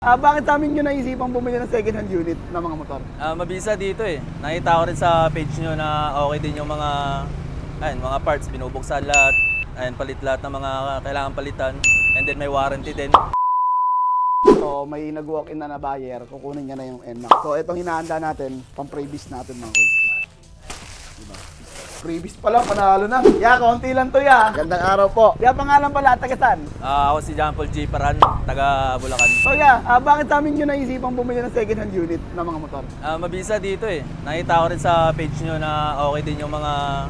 Bakit sa amin nyo naisipang bumili ng second hand unit ng mga motor? Mabisa dito eh. Nakita ko rin sa page nyo na okay din yung mga parts, binubuksan lahat. Ayun, palit lahat ng mga kailangan palitan. And then may warranty din. So may nag-walk-in na buyer, kukunin niya na yung NMAX. So itong hinahanda natin, pang previs natin mga kuys. Diba? Previs pa lang, panalo na. Konti lang to Gandang araw po. Pangalan pala, taga saan? Ako si John Paul G. Paran, taga Bulacan. So bakit sa amin nyo naisipang bumili ng second hand unit ng mga motor? Mabisa dito eh. Nakita ko rin sa page nyo na okay din yung mga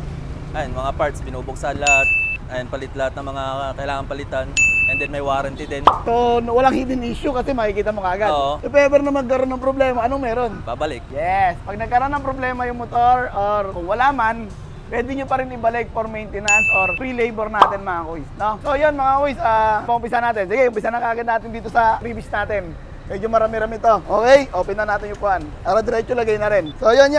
parts, binubuksan lahat. Ayun, palit lahat ng mga kailangan palitan. And then may warranty din. So, walang hidden issue kasi makikita mo kagad. Oo. If ever na magkaroon ng problema, anong meron? Babalik. Yes. Pag nagkaroon ng problema yung motor or kung wala man, pwede nyo pa rin ibalik for maintenance or free labor natin mga kuys. No? So yun mga kuys, umpisa natin. Sige, umpisa na kagad natin dito sa previs natin. Medyo marami-rami to. Okay, open na natin yung puan. Para diretso lagay na rin. So yun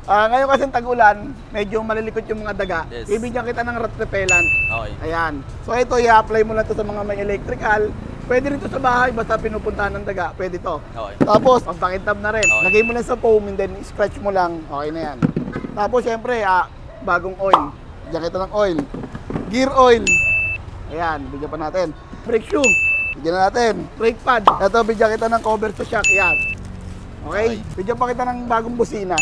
ngayon kasi tag-ulan, medyo malilikot yung mga daga. Yes. Bibigyan kita ng rat repellent. Okay. Ayan. So ito, i-apply mo lang to sa mga may electrical. Pwede rin to sa bahay, basta pinupuntahan ng daga. Pwede to. Okay. Tapos, pampakintab na rin. Okay. Lagay mo lang sa foam and then scratch mo lang. Okay na yan. Tapos, syempre, bagong oil. Bigyan kita ng oil. Gear oil. Ayan, bigyan pa natin. Brake shoe. Bigyan na natin. Brake pad. Ito, bigyan kita ng cover to shock. Yan. Okay? Bigyan pa kita ng bagong busina.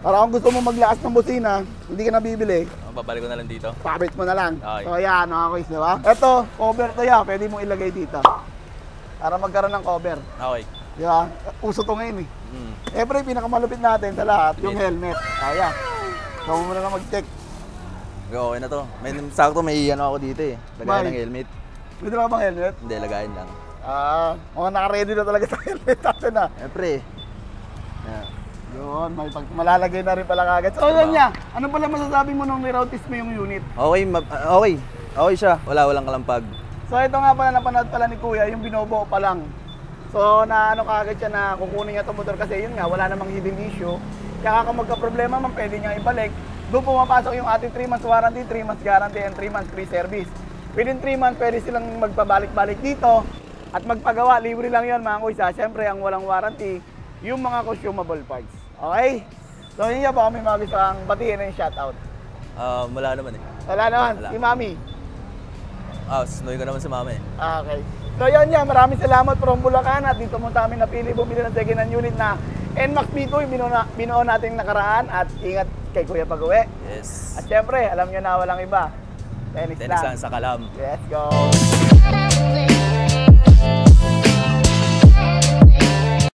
Para kung gusto mo maglakas ng busina, hindi ka nabibili. Babalik ko na lang dito. Pabit mo na lang. Okay. So ayan, mga kuys, di ba? Ito, cover to pwede mong ilagay dito. Para magkaroon ng cover. Okay. Di ba? Uso to ngayon eh. Siyempre, pinakamalupit natin sa lahat, yung helmet. Kaya. So mo na mag-check. Okay na to. Sakto may ako dito eh. Lagayan ng helmet. May dala ka bang helmet? Hindi, lagayan lang. Mukhang naka-ready na talaga sa helmet natin Siyempre. Yeah. Yun, malalagay na rin pala kagad. So yun ano pala masasabi mo nung nirautis mo yung unit? Okay. Okay siya. Walang kalampag. So ito nga pala, napanood pala ni Kuya, yung binobo pa lang. So ano kagad siya na kukunin niya itong motor kasi yun nga, wala namang hidden issue. Kaya kung magka-problema man, pwede niya ibalik. Doon pumapasok yung ating 3 months warranty, 3 months guarantee, and 3 months free service. Within 3 months, pwede silang magpabalik-balik dito. At magpagawa, libre lang yun mga kuya. Siyempre, ang walang warranty, yung mga consumable parts. Okay? So yun po kami mga gusto ang batiin na yung shoutout. Wala naman eh. Wala naman, si Mami. Sunoy ko naman si Mama eh. Okay. So yun maraming salamat from Bulacan at dito mo kami napili bumili ng second hand unit na NMAX B2 yung binuo nating nakaraan at ingat kay Kuya pag-uwi. Yes. At syempre, alam nyo na walang iba. Tennis lang sa Kalam. Let's go!